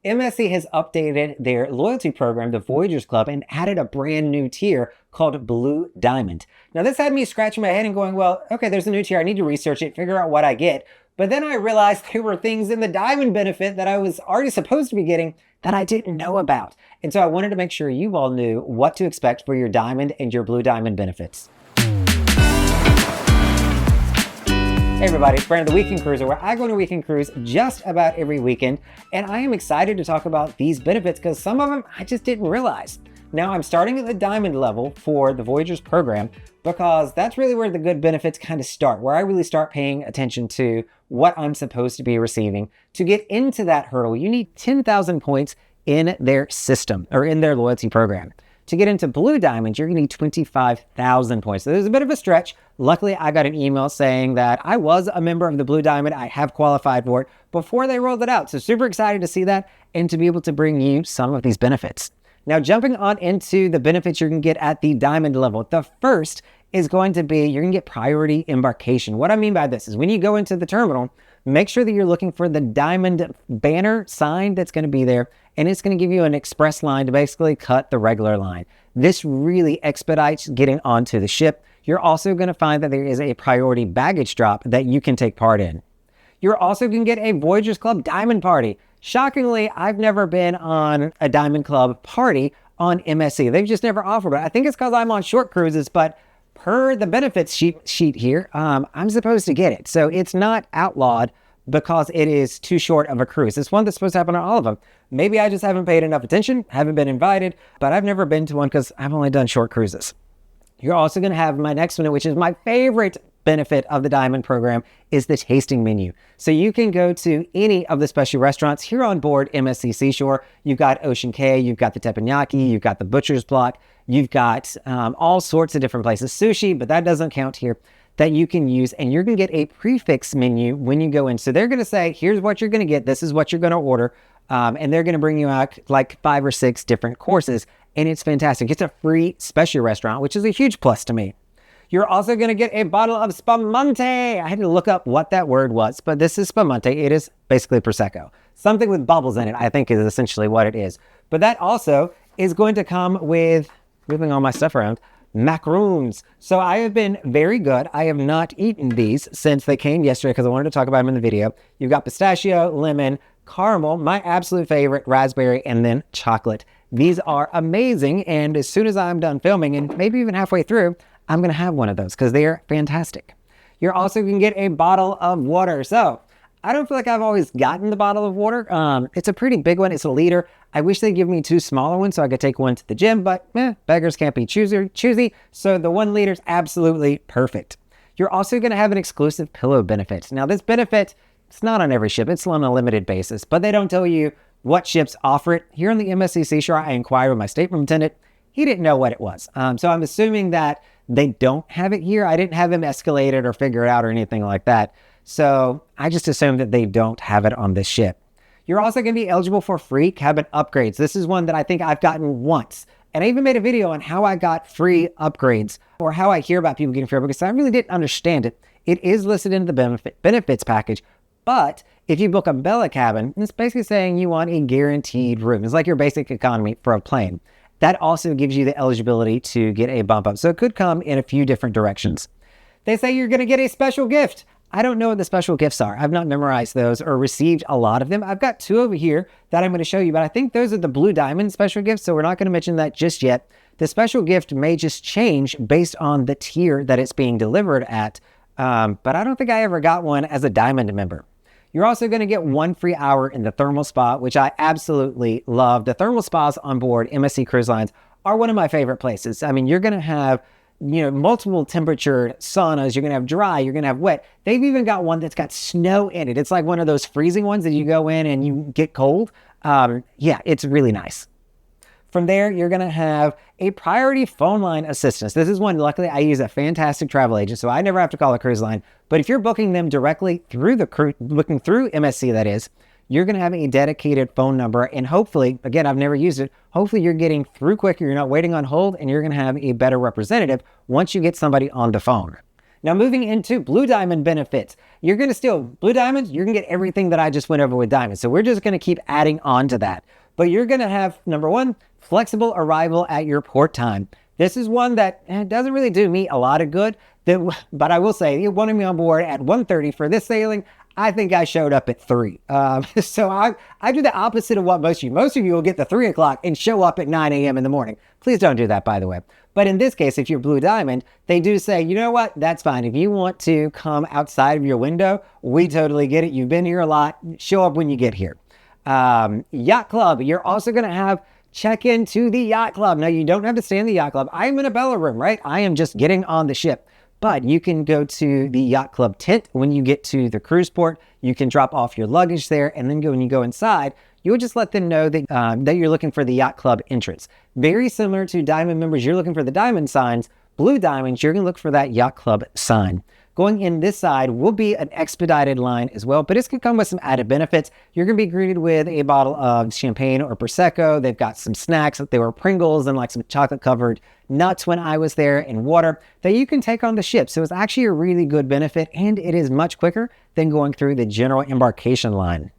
MSC has updated their loyalty program, the Voyagers Club, and added a brand new tier called Blue Diamond. Now, this had me scratching my head and going, well, okay, there's a new tier. I need to research it, figure out what I get. But then I realized there were things in the Diamond benefit that I was already supposed to be getting that I didn't know about. And so I wanted to make sure you all knew what to expect for your Diamond and your Blue Diamond benefits. Hey everybody, it's Brandon, the Weekend Cruiser, where I go on a weekend cruise just about every weekend, and I am excited to talk about these benefits because some of them I just didn't realize. Now, I'm starting at the Diamond level for the Voyagers program because that's really where the good benefits kind of start, where I really start paying attention to what I'm supposed to be receiving. To get into that hurdle, you need 10,000 points in their system, or in their loyalty program. To get into Blue Diamond, you're gonna need 25,000 points. So there's a bit of a stretch. Luckily, I got an email saying that I was a member of the Blue Diamond. I have qualified for it before they rolled it out. So super excited to see that and to be able to bring you some of these benefits. Now, jumping on into the benefits you're gonna get at the Diamond level. The first is going to be, you're gonna get priority embarkation. What I mean by this is when you go into the terminal, make sure that you're looking for the Diamond banner sign that's gonna be there, and it's gonna give you an express line to basically cut the regular line. This really expedites getting onto the ship. You're also gonna find that there is a priority baggage drop that you can take part in. You're also gonna get a Voyagers Club Diamond Party. Shockingly, I've never been on a Diamond Club party on MSC. They've just never offered it. I think it's because I'm on short cruises, but per the benefits sheet here, I'm supposed to get it. So it's not outlawed because it is too short of a cruise. It's one that's supposed to happen on all of them. Maybe I just haven't paid enough attention, haven't been invited, but I've never been to one because I've only done short cruises. You're also going to have my next one, which is my favorite benefit of the Diamond program, is the tasting menu. So you can go to any of the special restaurants here on board MSC Seashore. You've got Ocean Cay, you've got the teppanyaki, you've got the Butcher's Block, you've got all sorts of different places. Sushi, but that doesn't count here, that you can use, and you're gonna get a prefix menu when you go in. So they're gonna say, here's what you're gonna get, this is what you're gonna order, and they're gonna bring you out like 5 or 6 different courses, and it's fantastic. It's a free special restaurant, which is a huge plus to me. You're also gonna get a bottle of spumante. I had to look up what that word was, but this is spumante. It is basically Prosecco. Something with bubbles in it, I think, is essentially what it is. But that also is going to come with, moving all my stuff around, macaroons. So I have been very good. I have not eaten these since they came yesterday because I wanted to talk about them in the video. You've got pistachio, lemon, caramel, my absolute favorite, raspberry, and then chocolate. These are amazing, and as soon as I'm done filming, and maybe even halfway through, I'm gonna have one of those because they are fantastic. You're also gonna get a bottle of water. So I don't feel like I've always gotten the bottle of water. It's a pretty big one, it's a liter. I wish they'd give me 2 smaller ones so I could take one to the gym, but beggars can't be choosy. So the 1 liter is absolutely perfect. You're also gonna have an exclusive pillow benefit. Now this benefit, it's not on every ship, it's on a limited basis, but they don't tell you what ships offer it. Here on the MSC Seashore, I inquired with my stateroom attendant. He didn't know what it was. So I'm assuming that they don't have it here. I didn't have him escalate it or figure it out or anything like that. So I just assumed that they don't have it on this ship. You're also going to be eligible for free cabin upgrades. This is one that I think I've gotten once. And I even made a video on how I got free upgrades, or how I hear about people getting free upgrades, because I really didn't understand it. It is listed in the benefits package, but if you book a Bella cabin, it's basically saying you want a guaranteed room. It's like your basic economy for a plane. That also gives you the eligibility to get a bump up. So it could come in a few different directions. They say you're going to get a special gift. I don't know what the special gifts are. I've not memorized those or received a lot of them. I've got 2 over here that I'm going to show you, but I think those are the Blue Diamond special gifts, so we're not going to mention that just yet. The special gift may just change based on the tier that it's being delivered at, but I don't think I ever got one as a Diamond member. You're also going to get 1 free hour in the thermal spa, which I absolutely love. The thermal spas on board MSC Cruise Lines are one of my favorite places. I mean, you're going to have, multiple temperature saunas. You're going to have dry, you're going to have wet. They've even got one that's got snow in it. It's like one of those freezing ones that you go in and you get cold. Yeah, it's really nice. From there, you're going to have a priority phone line assistance. This is one, luckily, I use a fantastic travel agent, so I never have to call a cruise line. But if you're booking them directly through looking through MSC, that is, you're going to have a dedicated phone number. And hopefully, again, I've never used it, hopefully you're getting through quicker, you're not waiting on hold, and you're going to have a better representative once you get somebody on the phone. Now moving into Blue Diamond benefits, you're going to still, Blue Diamonds, you're going to get everything that I just went over with Diamond. So we're just going to keep adding on to that. But you're going to have, number one, flexible arrival at your port time. This is one that doesn't really do me a lot of good, but I will say, you wanted me on board at 1:30 for this sailing. I think I showed up at 3. So I do the opposite of what most of you. Most of you will get the 3 o'clock and show up at 9 a.m. in the morning. Please don't do that, by the way. But in this case, if you're Blue Diamond, they do say, you know what? That's fine. If you want to come outside of your window, we totally get it. You've been here a lot. Show up when you get here. Yacht Club, you're also going to have check into the yacht club. Now, you don't have to stay in the yacht club. I am in a Bella room, right? I am just getting on the ship. But you can go to the yacht club tent when you get to the cruise port. You can drop off your luggage there, and then when you go inside, you would just let them know that, that you're looking for the yacht club entrance. Very similar to Diamond members, you're looking for the Diamond signs. Blue Diamonds, you're going to look for that yacht club sign. Going in this side will be an expedited line as well, but it's going to come with some added benefits. You're going to be greeted with a bottle of champagne or Prosecco. They've got some snacks. There were Pringles and like some chocolate-covered nuts when I was there, and water that you can take on the ship. So it's actually a really good benefit, and it is much quicker than going through the general embarkation line.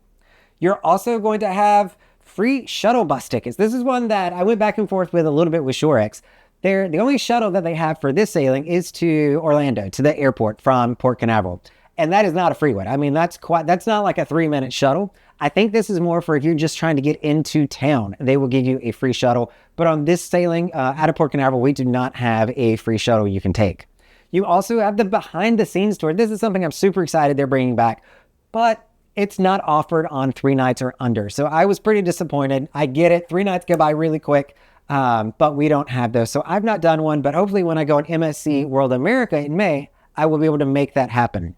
You're also going to have free shuttle bus tickets. This is one that I went back and forth with a little bit with ShoreX. The only shuttle that they have for this sailing is to Orlando, to the airport from Port Canaveral. And that is not a free one. I mean, that's not like a 3-minute shuttle. I think this is more for if you're just trying to get into town. They will give you a free shuttle. But on this sailing out of Port Canaveral, we do not have a free shuttle you can take. You also have the behind the scenes tour. This is something I'm super excited they're bringing back, but it's not offered on 3 nights or under. So I was pretty disappointed. I get it. 3 nights go by really quick. But we don't have those. So I've not done one, but hopefully when I go on MSC World America in May, I will be able to make that happen.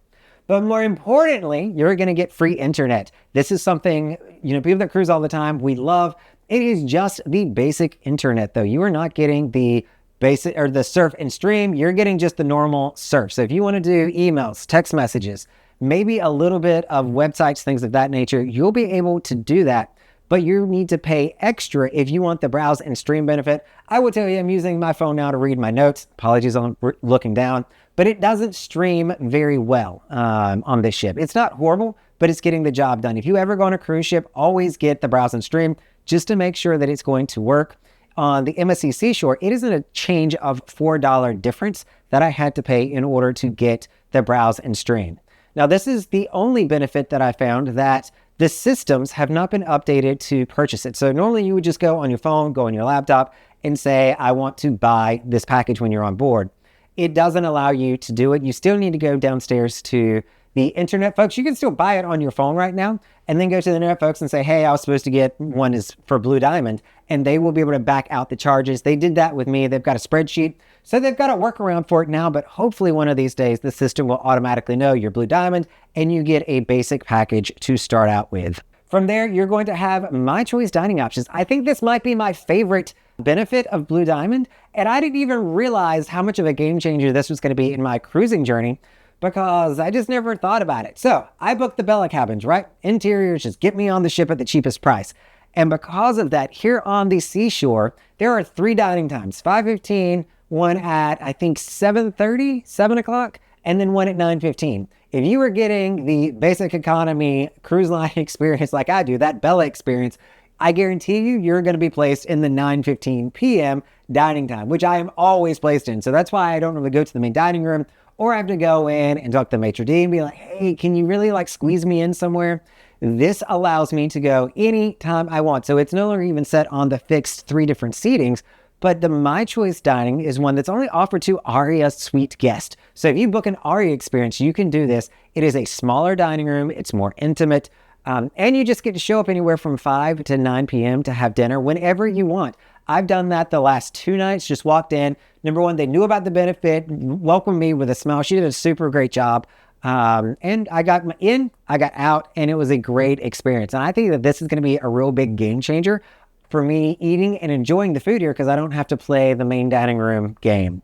But more importantly, you're going to get free internet. This is something, people that cruise all the time, we love. It is just the basic internet though. You are not getting the basic or the surf and stream. You're getting just the normal surf. So if you want to do emails, text messages, maybe a little bit of websites, things of that nature, you'll be able to do that. But you need to pay extra if you want the browse and stream benefit. I will tell you, I'm using my phone now to read my notes. Apologies on looking down, but it doesn't stream very well on this ship. It's not horrible, but it's getting the job done. If you ever go on a cruise ship, always get the browse and stream just to make sure that it's going to work. On the MSC Seashore, it isn't a change of $4 difference that I had to pay in order to get the browse and stream. Now, this is the only benefit that I found that the systems have not been updated to purchase it. So normally you would just go on your phone, go on your laptop and say, I want to buy this package when you're on board. It doesn't allow you to do it. You still need to go downstairs to the internet folks. You can still buy it on your phone right now and then go to the internet folks and say, hey, I was supposed to get one is for Blue Diamond, and they will be able to back out the charges. They did that with me. They've got a spreadsheet. So they've got a workaround for it now, but hopefully one of these days the system will automatically know you're Blue Diamond and you get a basic package to start out with. From there, you're going to have my choice dining options. I think this might be my favorite benefit of Blue Diamond, and I didn't even realize how much of a game changer this was going to be in my cruising journey because I just never thought about it. So I booked the Bella cabins, right? Interiors, just get me on the ship at the cheapest price. And because of that, here on the Seashore, there are 3 dining times, 5:15, one at, I think, 7:30, 7 o'clock, and then one at 9:15. If you were getting the basic economy cruise line experience like I do, that Bella experience, I guarantee you're going to be placed in the 9:15 p.m. dining time, which I am always placed in. So that's why I don't really go to the main dining room, or I have to go in and talk to the maitre d' and be like, hey, can you really squeeze me in somewhere? This allows me to go anytime I want. So it's no longer even set on the fixed 3 different seatings, but the My Choice Dining is one that's only offered to ARIA Suite guests. So if you book an ARIA experience, you can do this. It is a smaller dining room. It's more intimate. And you just get to show up anywhere from 5 to 9 p.m. to have dinner whenever you want. I've done that the last 2 nights, just walked in. Number one, they knew about the benefit, welcomed me with a smile. She did a super great job. And I got in, I got out, and it was a great experience. And I think that this is going to be a real big game changer for me eating and enjoying the food here because I don't have to play the main dining room game.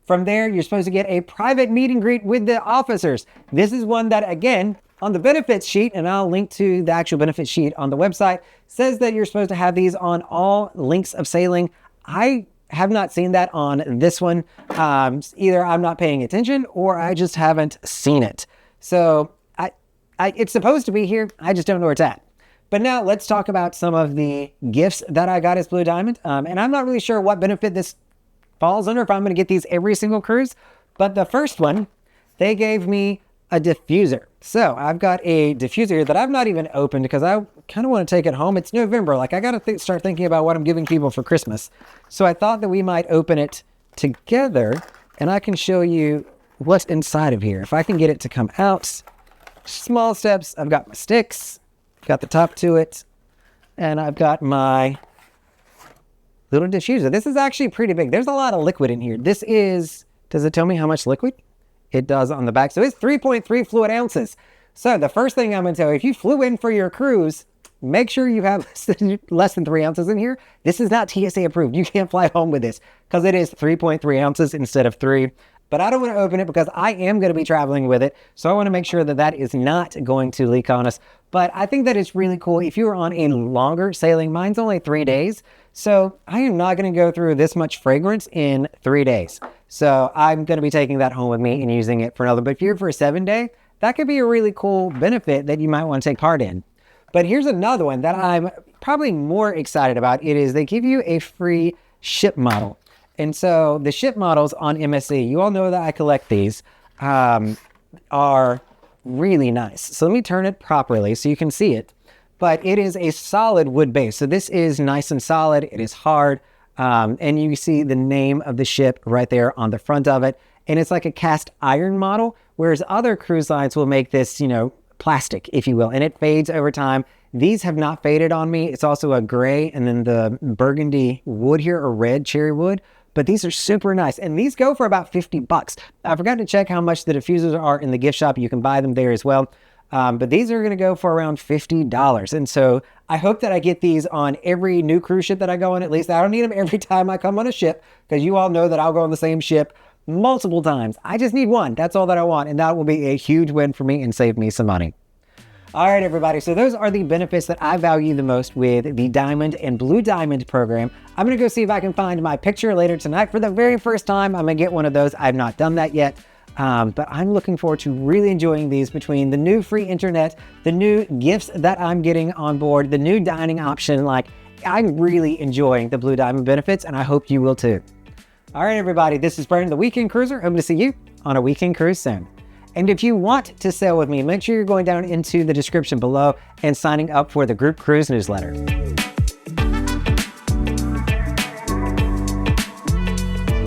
From there, you're supposed to get a private meet and greet with the officers. This is one that, again, on the benefits sheet, and I'll link to the actual benefit sheet on the website, says that you're supposed to have these on all links of sailing. I have not seen that on this one. Either I'm not paying attention or I just haven't seen it. So it's supposed to be here. I just don't know where it's at. But now let's talk about some of the gifts that I got as Blue Diamond. And I'm not really sure what benefit this falls under, if I'm going to get these every single cruise. But the first one, they gave me a diffuser. So I've got a diffuser that I've not even opened because I kind of want to take it home. It's November. Like, I got to start thinking about what I'm giving people for Christmas. So I thought that we might open it together and I can show you what's inside of here. If I can get it to come out. Small steps. I've got my sticks, got the top to it, and I've got my little diffuser. This is actually pretty big. There's a lot of liquid in here. This is, does it tell me how much liquid? It does on the back. So it's 3.3 fluid ounces. So the first thing I'm going to tell you, if you flew in for your cruise, make sure you have less than 3 ounces in here. This is not TSA approved. You can't fly home with this because it is 3.3 ounces instead of 3. But I don't want to open it because I am going to be traveling with it. So I want to make sure that that is not going to leak on us. But I think that it's really cool if you're on a longer sailing. Mine's only 3 days. So I am not going to go through this much fragrance in 3 days. So I'm going to be taking that home with me and using it for another. But if you're for a 7-day, that could be a really cool benefit that you might want to take part in. But here's another one that I'm probably more excited about. It is they give you a free ship model. And so the ship models on MSC, you all know that I collect these, are really nice. So let me turn it properly so you can see it. But it is a solid wood base. So this is nice and solid. It is hard. And you see the name of the ship right there on the front of it. And it's like a cast iron model, whereas other cruise lines will make this, plastic, if you will, and it fades over time. These have not faded on me. It's also a gray and then the burgundy wood here, or red cherry wood. But these are super nice. And these go for about $50. I forgot to check how much the diffusers are in the gift shop. You can buy them there as well. But these are going to go for around $50. And so I hope that I get these on every new cruise ship that I go on. At least I don't need them every time I come on a ship, because you all know that I'll go on the same ship multiple times. I just need one. That's all that I want. And that will be a huge win for me and save me some money. All right, everybody. So those are the benefits that I value the most with the Diamond and Blue Diamond program. I'm going to go see if I can find my picture later tonight. For the very first time, I'm going to get one of those. I've not done that yet. But I'm looking forward to really enjoying these, between the new free internet, the new gifts that I'm getting on board, the new dining option. Like, I'm really enjoying the Blue Diamond benefits, and I hope you will too. All right, everybody. This is Brandon, the Weekend Cruiser. Hoping to see you on a weekend cruise soon. And if you want to sail with me, make sure you're going down into the description below and signing up for the group cruise newsletter.